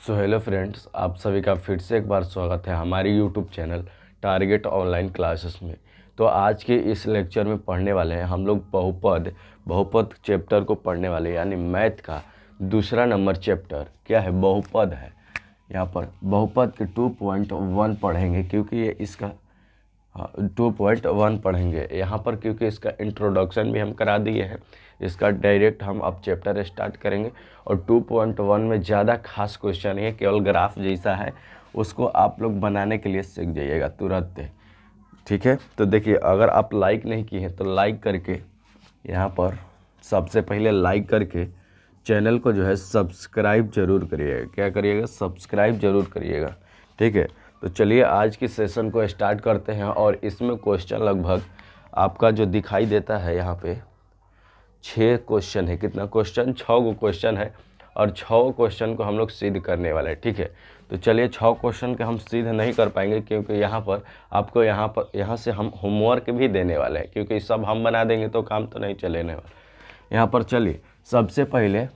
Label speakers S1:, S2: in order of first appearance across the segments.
S1: So hello friends, आप सभी का फिर से एक बार स्वागत है हमारी YouTube channel target online classes में। तो आज के इस लेक्चर में पढ़ने वाले हैं हम लोग बहुपद चैप्टर को पढ़ने वाले, यानी मैथ का दूसरा नंबर चैप्टर क्या है, बहुपद है। यहाँ पर बहुपद के 2.1 पढ़ेंगे, क्योंकि ये इसका 2.1 पढ़ेंगे यहाँ पर, क्योंकि इसका इंट्रोडक्शन भी हम करा दिए हैं। इसका डायरेक्ट हम अब चैप्टर स्टार्ट करेंगे। और 2.1 में ज़्यादा खास क्वेश्चन है, केवल ग्राफ जैसा है, उसको आप लोग बनाने के लिए सीख जाइएगा तुरंत। ठीक है, तो देखिए, अगर आप लाइक नहीं किए हैं तो लाइक करके, यहाँ पर सबसे पहले लाइक करके चैनल को जो है सब्सक्राइब जरूर करिएगा। क्या करिएगा? सब्सक्राइब जरूर करिएगा। ठीक है, तो चलिए आज की सेशन को स्टार्ट करते हैं। और इसमें क्वेश्चन लगभग आपका जो दिखाई देता है यहाँ पे 6 क्वेश्चन है। कितना क्वेश्चन? 6 गो क्वेश्चन है, और 6 क्वेश्चन को हम लोग सिद्ध करने वाले हैं। ठीक है, तो चलिए 6 क्वेश्चन के हम सिद्ध नहीं कर पाएंगे, क्योंकि यहाँ पर आपको यहाँ से हम होमवर्क भी देने वाले हैं, क्योंकि सब हम बना देंगे तो काम तो नहीं चलेने वाला। यहाँ पर चलिए सबसे पहले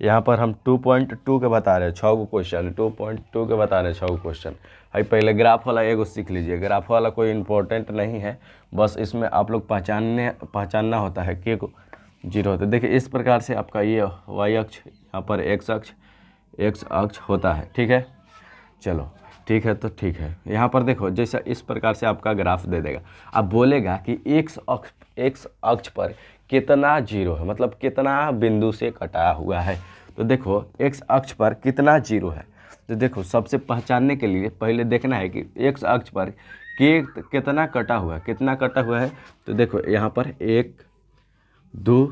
S1: यहाँ पर हम 2.2 के बता रहे हैं 6 गो क्वेश्चन, 2.2 के बता रहे हैं 6 गो क्वेश्चन। भाई पहले ग्राफ वाला एगो सीख लीजिए। ग्राफ वाला कोई इम्पोर्टेंट नहीं है, बस इसमें आप लोग पहचानना होता है कि जीरो होता है। देखिए इस प्रकार से आपका ये वाई अक्ष, यहाँ पर एक्स अक्ष होता है। ठीक है, चलो ठीक है, तो ठीक है। यहाँ पर देखो, जैसा इस प्रकार से आपका ग्राफ दे देगा। अब बोलेगा कि एक्स अक्ष पर कितना जीरो है, मतलब कितना बिंदु से कटा हुआ है। तो देखो एक्स अक्ष पर कितना जीरो है, तो देखो सबसे पहचानने के लिए पहले देखना है कि एक्स अक्ष पर कितना कटा हुआ है। तो देखो यहाँ पर 1 2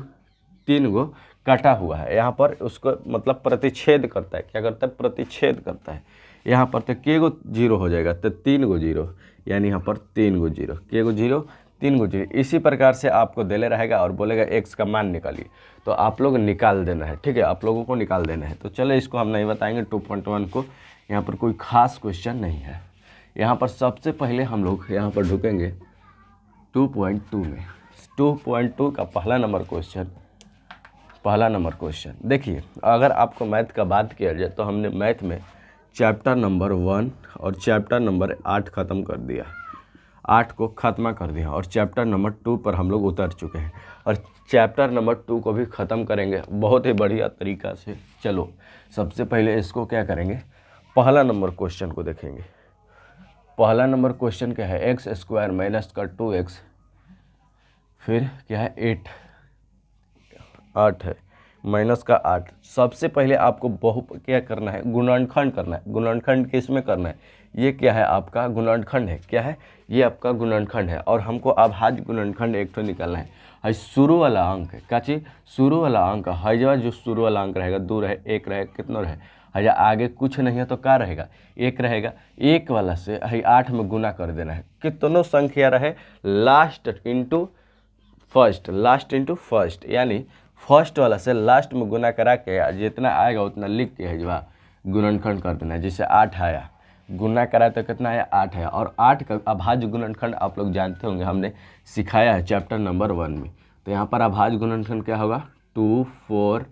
S1: 3 गो कटा हुआ है। यहाँ पर उसको मतलब प्रतिच्छेद करता है। क्या करता है? प्रतिच्छेद करता है। यहाँ पर तो के गो जीरो हो जाएगा, तो 3 गो जीरो, यानी यहाँ पर 3 गो जीरो, के गो जीरो 3 गो जीरो। इसी प्रकार से आपको देले रहेगा और बोलेगा एक्स का मान निकालिए, तो आप लोग निकाल देना है। ठीक है, आप लोगों को निकाल देना है। तो चलो इसको हम नहीं बताएंगे 2.1 को, यहाँ पर कोई खास क्वेश्चन नहीं है। यहाँ पर सबसे पहले हम लोग यहाँ पर ढुकेंगे 2.2 में। 2.2 का पहला नंबर क्वेश्चन देखिए, अगर आपको मैथ का बात किया जाए तो हमने मैथ में चैप्टर नंबर 1 और चैप्टर नंबर 8 ख़त्म कर दिया, 8 को ख़त्म कर दिया, और चैप्टर नंबर 2 पर हम लोग उतर चुके हैं, और चैप्टर नंबर 2 को भी ख़त्म करेंगे बहुत ही बढ़िया तरीक़ा से। चलो सबसे पहले इसको क्या करेंगे, पहला नंबर क्वेश्चन को देखेंगे। पहला नंबर क्वेश्चन क्या है? एक्स स्क्वायर माइनस का 2x, फिर क्या है 8 है, माइनस का 8। सबसे पहले आपको क्या करना है? गुणनखंड करना है। गुणनखंड किस में करना है? ये क्या है? आपका गुणनखंड है। क्या है? ये आपका गुणनखंड है, और हमको अभाज्य गुणनखंड एक तो निकालना है। शुरू वाला अंक है, क्या चीज? शुरू वाला अंक है। जो शुरू वाला अंक रहेगा 2 रहे, 1 रहे, कितना रहे? हजा आगे कुछ नहीं है तो क्या रहेगा? 1 रहेगा। 1 वाला से 8 में गुना कर देना है। कितनों संख्या रहे? लास्ट इंटू फर्स्ट, यानी फर्स्ट वाला से लास्ट में गुना करा के जितना आएगा उतना लिख के जो गुणनखंड कर देना है। जैसे 8 आया, गुना करा तो कितना आया? 8 आया। और 8 का अभाज्य गुणनखंड आप लोग जानते होंगे, हमने सिखाया है चैप्टर नंबर 1 में। तो यहाँ पर अभाज्य गुणनखंड क्या होगा? 2 4,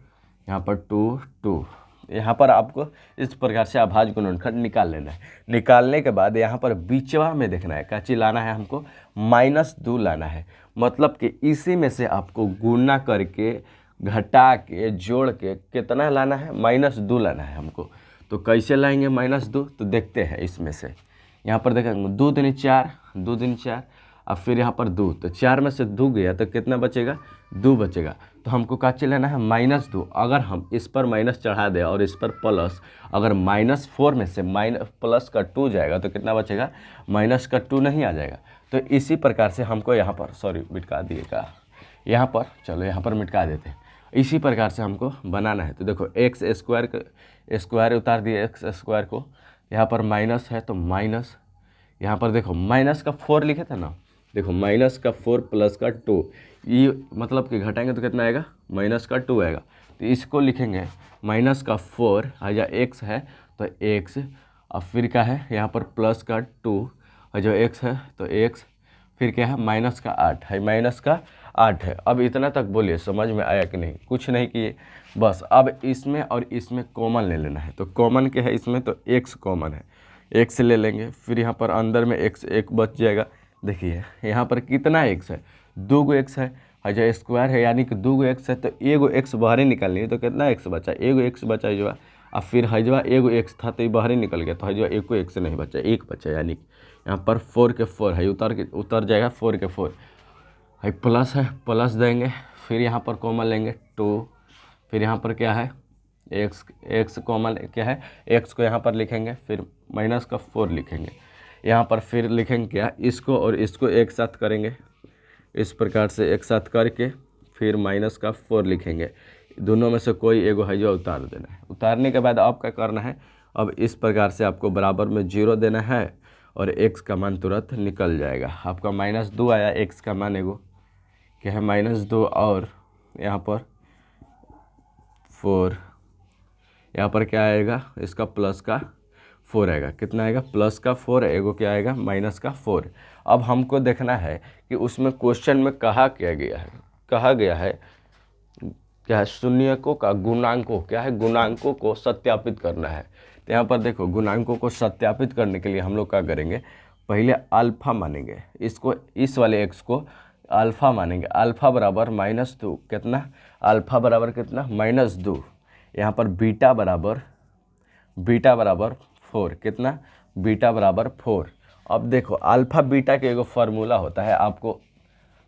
S1: यहाँ पर 2 2। यहाँ पर आपको इस प्रकार से अभाज्य गुणनखंड निकाल लेना है। निकालने के बाद यहाँ पर बीचवा में देखना है, क्या चीज लाना है? हमको -2 लाना है। मतलब कि इसी में से आपको गुना करके, घटा के, जोड़ के कितना लाना है? -2 लाना है हमको। तो कैसे लाएंगे -2? तो देखते हैं इसमें से। यहाँ पर देखेंगे 2 दूनी 4, 2 दूनी 4, अब फिर यहाँ पर 2, तो 4 में से 2 गया तो कितना बचेगा? 2 बचेगा। तो हमको क्या चीज लेना है? -2। अगर हम इस पर माइनस चढ़ा दें और इस पर प्लस, अगर -4 में से प्लस का 2 जाएगा तो कितना बचेगा? माइनस का 2 नहीं आ जाएगा। तो इसी प्रकार से हमको यहाँ पर मिटका दिएगा, यहाँ पर चलो यहाँ पर मिटका देते हैं। इसी प्रकार से हमको बनाना है। तो देखो एक्स स्क्वायर उतार दिए, एक्स स्क्वायर को, यहाँ पर माइनस है तो माइनस, यहाँ पर देखो माइनस का 4 लिखे थे ना, देखो माइनस का 4 प्लस का 2, ये मतलब कि घटाएंगे तो कितना आएगा? माइनस का 2 आएगा। तो इसको लिखेंगे माइनस का 4, या एक्स है तो एक्स, अब फिर क्या है? यहाँ पर प्लस का 2, और जो एक्स है तो एक्स, फिर क्या है? -8 है, 8 है। अब इतना तक बोलिए समझ में आया कि नहीं? कुछ नहीं किए, बस अब इसमें और इसमें कॉमन ले लेना है। तो कॉमन क्या है इसमें? तो x कॉमन है, x ले लेंगे, फिर यहाँ पर अंदर में x एक बच जाएगा। देखिए यहाँ पर कितना x है? 2 गो x है, जो स्क्वायर है यानी कि 2 गो x है, तो एगो x बाहर ही निकालनी है, तो कितना x बचा? एगो x बचा जो। अब फिर हजवा एगो x था तो ये बाहर ही निकल गया, तो हजवा एको x नहीं बचा, एक बचा, यानी कि यहाँ पर 4 के 4 है, उतर जाएगा 4 के 4 है, प्लस है, प्लस देंगे, फिर यहाँ पर कॉमन लेंगे 2, फिर यहाँ पर क्या है x कॉमन क्या है, x को यहाँ पर लिखेंगे, फिर माइनस का 4 लिखेंगे, यहाँ पर फिर लिखेंगे क्या, इसको और इसको एक साथ करेंगे, इस प्रकार से एक साथ करके फिर माइनस का 4 लिखेंगे। दोनों में से कोई एगो है जो उतार देना है। उतारने के बाद आप क्या करना है, अब इस प्रकार से आपको बराबर में 0 देना है और x का मान तुरंत निकल जाएगा। आपका -2 आया, x का मान एगो क्या है -2, और यहाँ पर 4, यहाँ पर क्या आएगा, इसका प्लस का 4 आएगा। कितना आएगा? प्लस का 4, एगो क्या आएगा माइनस का 4। अब हमको देखना है कि उसमें क्वेश्चन में कहा गया है क्या है, शून्यकों का गुणांकों क्या है, गुणांकों को सत्यापित करना है। तो यहाँ पर देखो गुणांकों को सत्यापित करने के लिए हम लोग क्या करेंगे, पहले अल्फ़ा मानेंगे, इसको इस वाले x को अल्फ़ा मानेंगे। अल्फ़ा बराबर -2, कितना? अल्फ़ा बराबर कितना? -2। यहाँ पर बीटा बराबर 4, कितना? बीटा बराबर 4। अब देखो अल्फ़ा बीटा के एगो फार्मूला होता है, आपको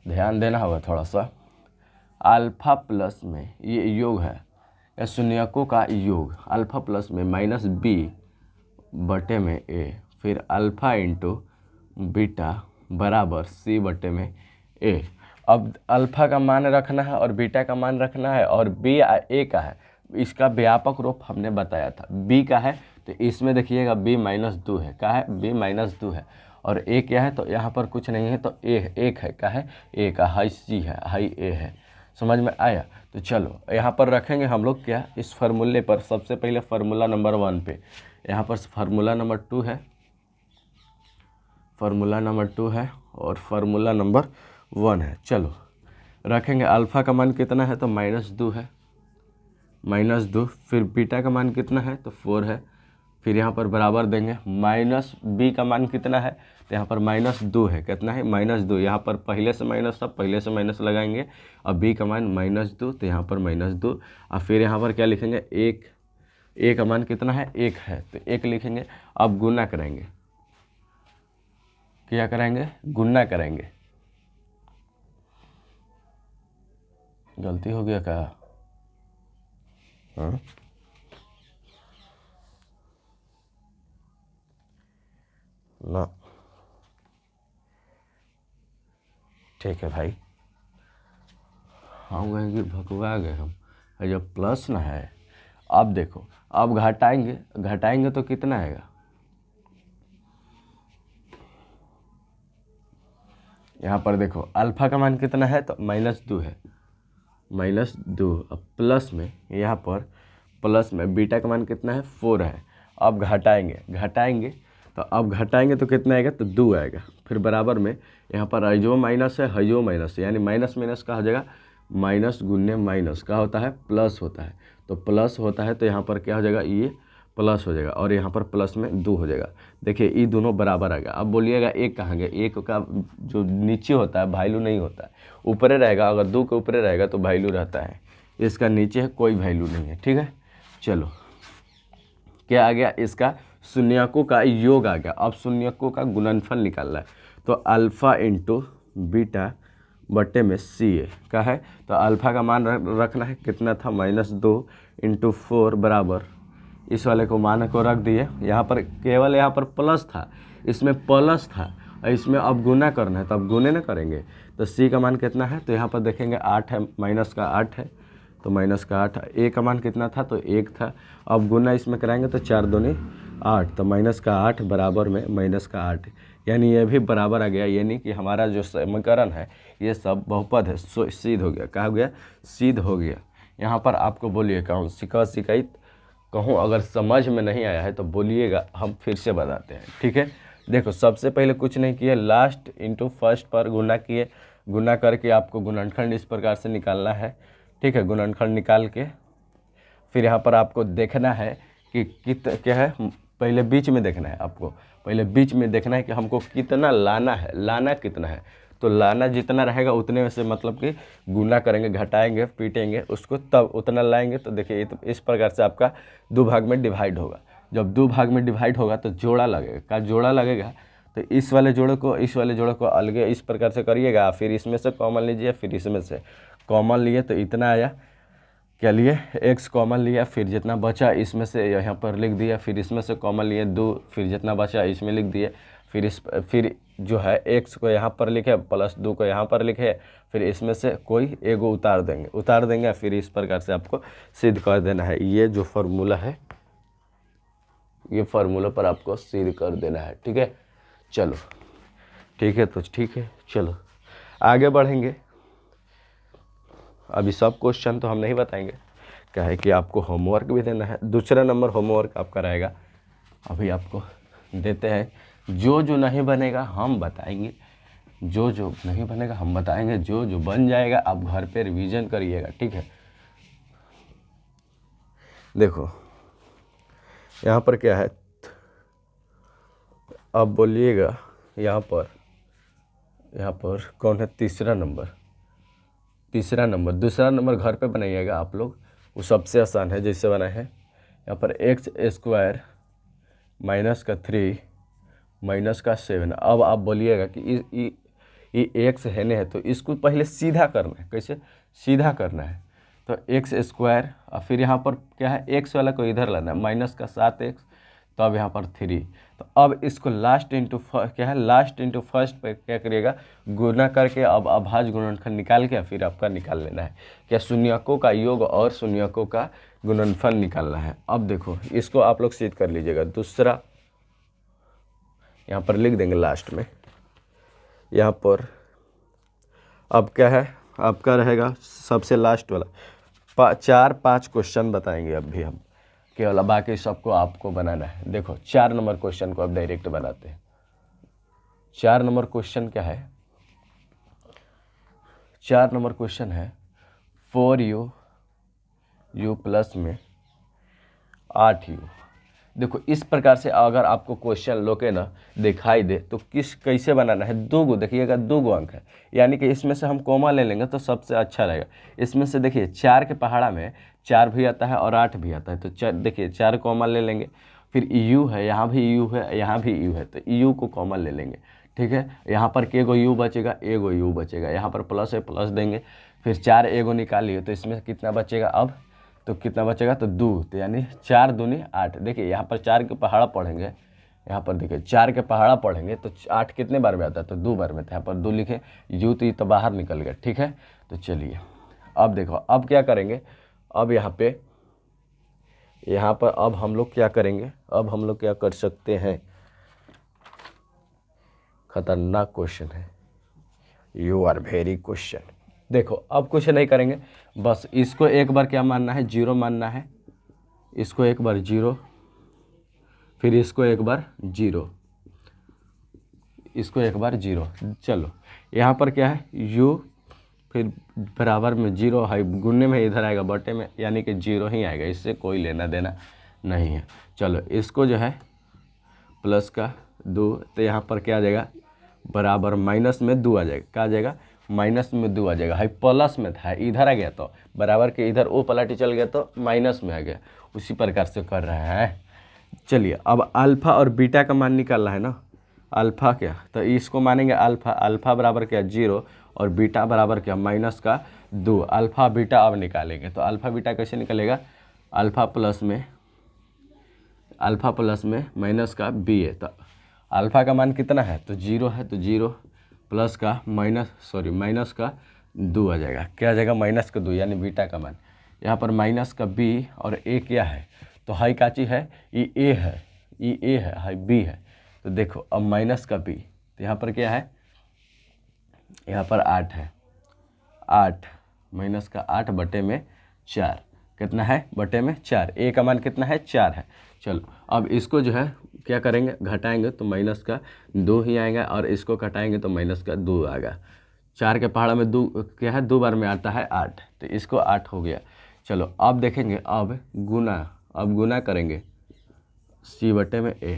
S1: ध्यान देना होगा थोड़ा सा। अल्फ़ा प्लस में ये योग है, या शून्यकों का योग, अल्फ़ा प्लस में -b बटे में a, फिर अल्फ़ा इंटू बीटा बराबर c बटे में a। अब अल्फ़ा का मान रखना है और बीटा का मान रखना है, और b a का है, इसका व्यापक रूप हमने बताया था। b का है तो इसमें देखिएगा b -2 है, क्या है? b -2 है, और a क्या है? तो यहाँ पर कुछ नहीं है, तो a 1 है, क्या है? a का हाई c है, हाई a है। समझ में आया? तो चलो यहाँ पर रखेंगे हम लोग क्या, इस फार्मूले पर सबसे पहले फार्मूला नंबर 1 पे, यहाँ पर फार्मूला नंबर 2 है, फार्मूला नंबर 2 है और फार्मूला नंबर 1 है। चलो रखेंगे, अल्फ़ा का मान कितना है? तो -2 है, -2, फिर बीटा का मान कितना है? तो 4 है, फिर यहाँ पर बराबर देंगे, -b का मान कितना है? तो यहाँ पर -2 है, कितना है? -2। यहाँ पर पहले से माइनस था, पहले से माइनस लगाएंगे, अब b का मान -2, तो यहाँ पर -2, और फिर यहाँ पर क्या लिखेंगे, 1, a का मान कितना है? 1 है, तो 1 लिखेंगे। अब गुना करेंगे, क्या करेंगे? गुना करेंगे। गलती हो गया क्या? हाँ ना, ठीक है भाई, हम कहेंगे भगवा गए हम, जब प्लस ना है। अब देखो, अब घटाएंगे तो कितना आएगा? यहाँ पर देखो अल्फ़ा का मान कितना है? तो -2 है, -2। अब प्लस में, यहाँ पर प्लस में बीटा का मान कितना है? 4 है। अब घटाएंगे तो अब घटाएंगे तो कितना आएगा? तो 2 आएगा। फिर बराबर में यहाँ पर हजो माइनस है, हजो माइनस, यानी माइनस माइनस का हो जाएगा, माइनस गुने माइनस का होता है प्लस होता है, तो प्लस होता है, तो यहाँ पर क्या हो जाएगा? ये प्लस हो जाएगा, और यहाँ पर प्लस में 2 हो जाएगा। देखिए ये दोनों बराबर आ गया। अब बोलिएगा एक कहाँ गया? एक का जो नीचे होता है वैल्यू नहीं होता है, ऊपरे रहेगा। अगर 2 के ऊपरे रहेगा तो वैल्यू रहता है, इसका नीचे है कोई वैल्यू नहीं है, ठीक है। चलो क्या आ गया? इसका शून्यकों का योग आ गया। अब शून्यकों का गुणनफल निकालना है, तो अल्फ़ा इंटू बीटा बटे में सी ए का है। तो अल्फ़ा का मान रखना है, कितना था? -2 इंटू 4 बराबर, इस वाले को मान को रख दिए। यहाँ पर केवल यहाँ पर प्लस था, इसमें प्लस था, और इसमें अब गुना करना है, तो अब गुने ना करेंगे। तो सी का मान कितना है? तो यहाँ पर देखेंगे 8 है, माइनस का 8 है, तो माइनस का 8। ए का मान कितना था? तो 1 था। अब गुना इसमें कराएंगे तो 4 दूनी 8, तो माइनस का 8 बराबर में माइनस का 8, यानी ये भी बराबर आ गया। यानी कि हमारा जो समीकरण है ये सब बहुपद है, सिद्ध हो गया। क्या हो गया? सिद्ध हो गया। यहाँ पर आपको बोलिए कहूँ शिकायत कहूँ, अगर समझ में नहीं आया है तो बोलिएगा, हम फिर से बताते हैं, ठीक है। देखो सबसे पहले कुछ नहीं किए, लास्ट इंटू फर्स्ट पर गुना किए, गुना करके आपको गुणनखंड इस प्रकार से निकालना है, ठीक है। गुणनखंड निकाल के फिर यहाँ पर आपको देखना है कि क्या है, पहले बीच में देखना है आपको, पहले बीच में देखना है कि हमको कितना लाना है, लाना कितना है। तो लाना जितना रहेगा उतने में से मतलब कि गुना करेंगे, घटाएंगे, पीटेंगे उसको, तब उतना लाएंगे। तो देखिए तो इस प्रकार से आपका 2 भाग में डिवाइड होगा। जब 2 भाग में डिवाइड होगा तो जोड़ा लगेगा, का जोड़ा लगेगा। तो इस वाले जोड़े को इस वाले जोड़े को अलग इस प्रकार से करिएगा, फिर इसमें से कॉमन लीजिए, फिर इसमें से कॉमन लिए तो इतना आया, क्या लिए, x कॉमन लिया, फिर जितना बचा इसमें से यहाँ पर लिख दिया, फिर इसमें से कॉमन लिए 2, फिर जितना बचा इसमें लिख दिए, फिर जो है x को यहाँ पर लिखे प्लस 2 को यहाँ पर लिखे, फिर इसमें से कोई एगो उतार देंगे, फिर इस प्रकार से आपको सिद्ध कर देना है। ये जो फार्मूला है, ये फार्मूला पर आपको सिद्ध कर देना है, ठीक है। चलो ठीक है, तो ठीक है, चलो आगे बढ़ेंगे। अभी सब क्वेश्चन तो हम नहीं बताएंगे, क्या है कि आपको होमवर्क भी देना है। दूसरा नंबर होमवर्क आपका रहेगा, अभी आपको देते हैं। जो जो नहीं बनेगा हम बताएंगे, जो जो नहीं बनेगा हम बताएंगे, जो जो बन जाएगा आप घर पे रिवीजन करिएगा, ठीक है। देखो यहाँ पर क्या है, आप बोलिएगा यहाँ पर कौन है, तीसरा नंबर। दूसरा नंबर घर पे बनाइएगा आप लोग, वो सबसे आसान है। जैसे बनाए हैं यहाँ पर x² माइनस का 3 माइनस का 7। अब आप बोलिएगा कि ये x है नहीं है, तो इसको पहले सीधा करना है। कैसे सीधा करना है, तो x² और फिर यहाँ पर क्या है, x वाला को इधर लाना है, माइनस का 7x, तो अब यहाँ पर 3। तो अब इसको लास्ट इंटू फर्स्ट पे क्या करिएगा, गुना करके अब अभाज्य गुणनफल निकाल के फिर आपका निकाल लेना है। क्या शून्यकों का योग और शून्यकों का गुणनफल निकालना है। अब देखो इसको आप लोग सिद्ध कर लीजिएगा। दूसरा यहाँ पर लिख देंगे लास्ट में। यहाँ पर अब क्या है, आपका रहेगा सबसे लास्ट वाला 4-5 क्वेश्चन बताएंगे अब भी हम केवल, बाकी सबको आपको बनाना है। देखो 4 नंबर क्वेश्चन को अब डायरेक्ट बनाते हैं। 4 नंबर क्वेश्चन क्या है, 4 नंबर क्वेश्चन है 4u प्लस में 8u। देखो इस प्रकार से अगर आपको क्वेश्चन लोके ना दिखाई दे तो कैसे बनाना है, 2 गो देखिएगा, 2 गो अंक है, यानी कि इसमें से हम कॉमा ले लेंगे तो सबसे अच्छा रहेगा। इसमें से देखिए 4 के पहाड़ा में 4 भी आता है और 8 भी आता है, तो देखिए 4 कॉमन ले लेंगे। फिर u है, यहाँ भी u है, यहाँ भी u है, तो u को कॉमन ले लेंगे, ठीक है। यहाँ पर एगो u बचेगा, एगो u बचेगा, यहाँ पर प्लस है, प्लस देंगे। फिर 4 एगो निकालिए तो इसमें कितना बचेगा, अब तो कितना बचेगा, तो 2, तो यानी 4 दूनी 8। देखिए यहाँ पर 4 के पहाड़ा पढ़ेंगे, यहाँ पर देखिए 4 के पहाड़ा पढ़ेंगे तो 8 कितने बार में आता है, तो 2 बार में। तो यहाँ पर 2 लिखे, यू तो ये तो बाहर निकल गया, ठीक है। तो चलिए अब देखो अब क्या करेंगे, अब यहाँ पर अब हम लोग क्या करेंगे, अब हम लोग क्या कर सकते हैं, खतरनाक क्वेश्चन है, यू आर वेरी क्वेश्चन। देखो अब कुछ नहीं करेंगे, बस इसको एक बार क्या मानना है, 0 मानना है, इसको एक बार 0, फिर इसको एक बार 0, इसको एक बार 0। चलो यहाँ पर क्या है, u फिर बराबर में 0 है, गुणने में इधर आएगा बटे में, यानी कि 0 ही आएगा, इससे कोई लेना देना नहीं है। चलो इसको जो है प्लस का 2, तो यहाँ पर क्या आ जाएगा, बराबर माइनस में 2 आ जाएगा, क्या आ जाएगा, माइनस में 2 आ जाएगा। हाई प्लस में था, इधर आ गया तो बराबर के इधर ओ पलाटी चल गया तो माइनस में आ गया, उसी प्रकार से कर रहे हैं। चलिए अब अल्फ़ा और बीटा का मान निकालना है ना, अल्फ़ा क्या, तो इसको मानेंगे अल्फ़ा बराबर क्या 0 और बीटा बराबर क्या माइनस का 2। अल्फ़ा बीटा अब निकालेंगे, तो अल्फ़ा बीटा कैसे निकलेगा, अल्फ़ा प्लस में माइनस का b है, तो अल्फ़ा का मान कितना है, तो 0 है, तो 0 प्लस का माइनस का 2 आ जाएगा, क्या आ जाएगा, माइनस का 2, यानी बीटा का मान। यहाँ पर माइनस का b और a क्या है, तो हाई काची है, ये a है, हाई b है। तो देखो अब माइनस का b, तो यहाँ पर क्या है, यहाँ पर 8 है, 8 माइनस का 8 बटे में 4, कितना है, बटे में 4, a का मान कितना है, 4 है। चलो अब इसको जो है क्या करेंगे, घटाएंगे तो माइनस का 2 ही आएगा, और इसको घटाएंगे तो माइनस का 2 आएगा। 4 के पहाड़ा में दो क्या है, 2 बार में आता है 8, तो इसको 8 हो गया। चलो अब देखेंगे, अब गुना करेंगे C/A।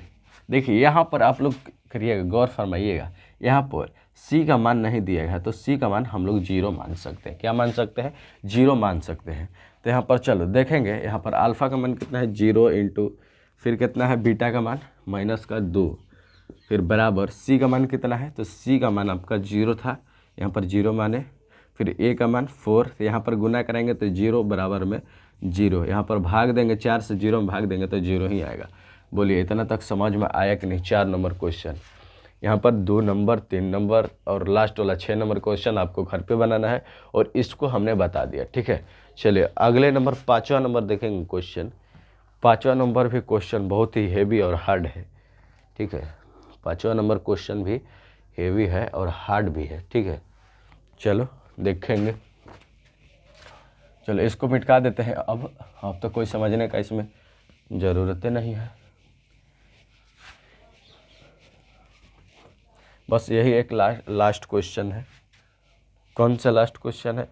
S1: देखिए यहाँ पर आप लोग करिएगा, गौर फरमाइएगा, यहाँ पर C का मान नहीं दिया गया है, तो C का मान हम लोग 0 मान सकते हैं। क्या मान सकते हैं? 0 मान सकते हैं। तो यहाँ पर चलो देखेंगे, यहाँ पर अल्फ़ा का मान कितना है, 0 इंटू फिर कितना है बीटा का मान -2, फिर बराबर C का मान कितना है, तो C का मान आपका 0 था, यहाँ पर 0 माने, फिर A का मान 4, तो यहाँ पर गुना करेंगे तो 0 बराबर में 0, यहाँ पर भाग देंगे, 4 से 0 में भाग देंगे तो 0 ही आएगा। बोलिए इतना तक समझ में आया कि नहीं? 4 नंबर क्वेश्चन। यहाँ पर 2 नंबर, 3 नंबर और लास्ट वाला 6 नंबर क्वेश्चन आपको घर पे बनाना है, और इसको हमने बता दिया, ठीक है। चलिए अगले नंबर 5वां नंबर देखेंगे क्वेश्चन। 5वां नंबर भी क्वेश्चन बहुत ही हेवी और हार्ड है, ठीक है। 5वां नंबर क्वेश्चन भी हेवी है और हार्ड भी है, ठीक है। चलो देखेंगे, चलो इसको मिटा देते हैं। अब तो कोई समझने का इसमें ज़रूरत नहीं है, बस यही एक लास्ट क्वेश्चन है। कौन सा लास्ट क्वेश्चन है?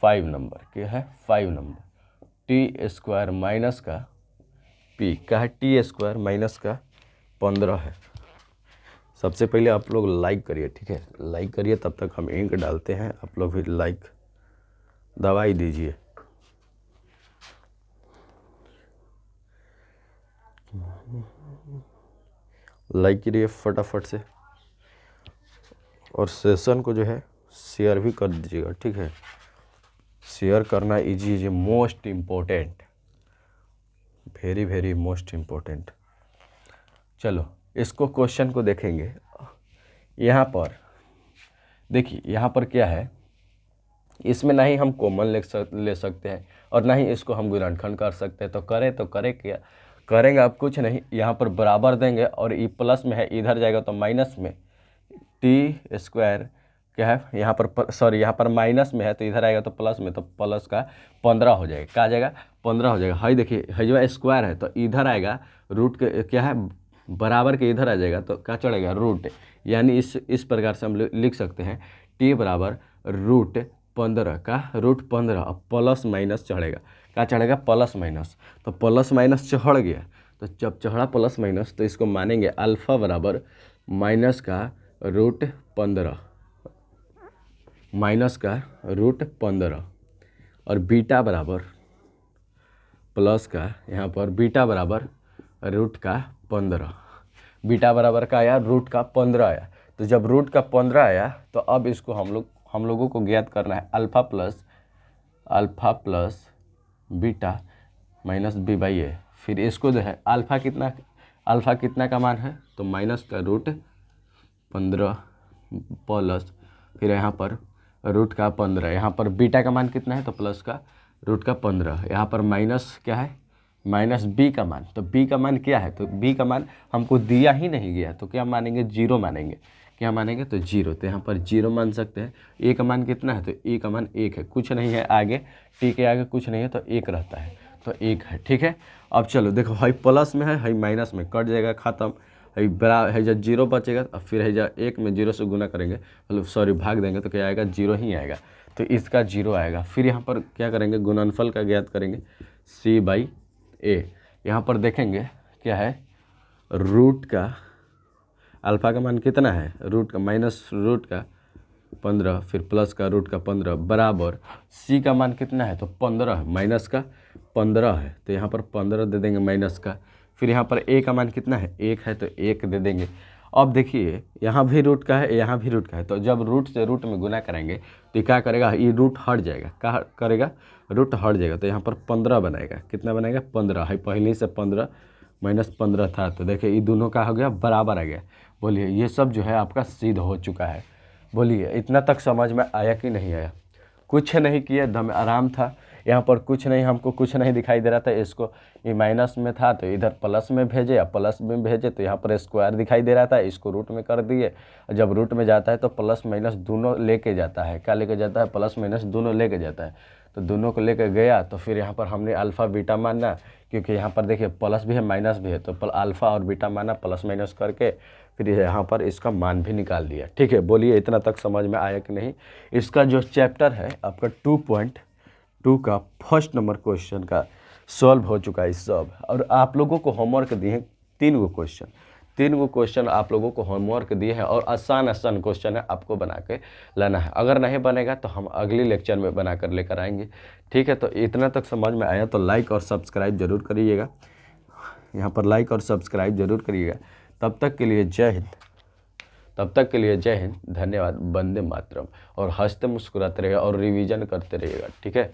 S1: 5 नंबर। क्या है? 5 नंबर। t² माइनस का p का है, t² माइनस का 15 है। सबसे पहले आप लोग लाइक करिए, ठीक है, लाइक करिए, तब तक हम इंक डालते हैं, आप लोग भी लाइक दबाई दीजिए। लाइक करिए फटाफट से, और सेशन को जो है शेयर भी कर दीजिएगा, ठीक है। शेयर करना is most important, very very most important. चलो इसको क्वेश्चन को देखेंगे। यहाँ पर देखिए, यहाँ पर क्या है, इसमें ना ही हम कॉमन ले सकते हैं और ना ही इसको हम गुणनखंड कर सकते हैं। तो करें क्या करेंगे? आप कुछ नहीं, यहाँ पर बराबर देंगे और ये प्लस में है, इधर जाएगा तो माइनस में, t² क्या है, यहाँ पर सॉरी यहाँ पर माइनस में है तो इधर आएगा तो प्लस में, तो प्लस का 15 हो जाएगा। क्या आ जाएगा? 15 हो जाएगा। हाई देखिए, हजवा स्क्वायर है तो इधर आएगा, रूट के क्या है, बराबर के इधर आ जाएगा तो क्या चढ़ेगा? रूट। यानी इस प्रकार से हम लिख सकते हैं, t बराबर √15 का √15, अब प्लस माइनस चढ़ेगा। क्या चढ़ेगा? Plus minus. तो प्लस माइनस चढ़ गया, तो जब चढ़ा प्लस माइनस तो इसको मानेंगे अल्फ़ा बराबर माइनस का √15, माइनस का √15, और बीटा बराबर प्लस का, यहाँ पर बीटा बराबर √15। बीटा बराबर का आया, √15 आया। तो जब √15 आया तो अब इसको हम लोगों को ज्ञात करना है alpha plus beta minus b/a। फिर इसको जो है अल्फ़ा कितना का मान है, तो माइनस का √15 प्लस, फिर यहाँ पर √15, यहाँ पर बीटा का मान कितना है, तो प्लस का √15, यहाँ पर माइनस क्या है, माइनस b का मान। तो b का मान क्या है, तो b का मान हमको दिया ही नहीं गया, तो क्या मानेंगे? 0 मानेंगे। क्या मानेंगे? तो 0। तो यहाँ पर 0 मान सकते हैं। a का मान कितना है, तो a का मान 1 है, कुछ नहीं है आगे, t के आगे कुछ नहीं है तो 1 रहता है, तो 1 है, ठीक है। अब चलो देखो, हाई प्लस में है, हाई माइनस में, कट जाएगा, ख़त्म। है बराबर है, जब 0 बचेगा अब फिर है, जब 1 में 0 से गुना करेंगे, मतलब सॉरी भाग देंगे तो क्या आएगा? 0 ही आएगा, तो इसका 0 आएगा। फिर यहाँ पर क्या करेंगे? गुणनफल का ज्ञात करेंगे c/a। यहाँ पर देखेंगे क्या है, रूट का अल्फ़ा का मान कितना है, रूट का माइनस रूट का 15, फिर प्लस का √15 बराबर c का मान कितना है, तो 15, माइनस का 15 है, तो यहाँ पर 15 दे देंगे माइनस का। फिर यहाँ पर a का मान कितना है, 1 है, तो 1 दे देंगे। अब देखिए, यहाँ भी रूट का है, यहाँ भी रूट का है, तो जब रूट से रूट में गुना करेंगे तो क्या करेगा? ये रूट हट जाएगा। क्या करेगा? रूट हट जाएगा, तो यहाँ पर 15 बनाएगा। कितना बनाएगा? 15 है, पहले से 15 -15 था, तो देखिए ये दोनों का हो गया बराबर आ गया। बोलिए ये सब जो है आपका सिद्ध हो चुका है। बोलिए इतना तक समझ में आया कि नहीं आया? कुछ नहीं किया, दम आराम था। यहाँ पर कुछ नहीं, हमको कुछ नहीं दिखाई दे रहा था, इसको ये माइनस में था तो इधर प्लस में भेजे, या प्लस में भेजे तो यहाँ पर स्क्वायर दिखाई दे रहा था, इसको रूट में कर दिए। जब रूट में जाता है तो प्लस माइनस दोनों लेके जाता है। क्या लेके जाता है? प्लस माइनस दोनों लेके जाता है। तो दोनों को लेकर गया तो फिर यहाँ पर हमने अल्फ़ा बीटा माना, क्योंकि यहाँ पर देखिए प्लस भी है माइनस भी है, तो अल्फ़ा और बीटा माना प्लस माइनस करके। फिर यहाँ पर इसका मान भी निकाल दिया। ठीक है, बोलिए इतना तक समझ में आया कि नहीं। इसका जो चैप्टर है आपका 2.2 का फर्स्ट नंबर क्वेश्चन का सॉल्व हो चुका है सब। और आप लोगों को होमवर्क दिए हैं 3 गो क्वेश्चन आप लोगों को होमवर्क दिए हैं, और आसान आसान क्वेश्चन है, आपको बना के लाना है। अगर नहीं बनेगा तो हम अगली लेक्चर में बना कर लेकर आएंगे। ठीक है, तो इतना तक समझ में आया तो लाइक और सब्सक्राइब जरूर करिएगा, यहाँ पर लाइक और सब्सक्राइब जरूर करिएगा। तब तक के लिए जय हिंद, धन्यवाद, वंदे मातरम। और हंसते मुस्कुराते रहिएगा और रिवीजन करते रहिएगा। ठीक है।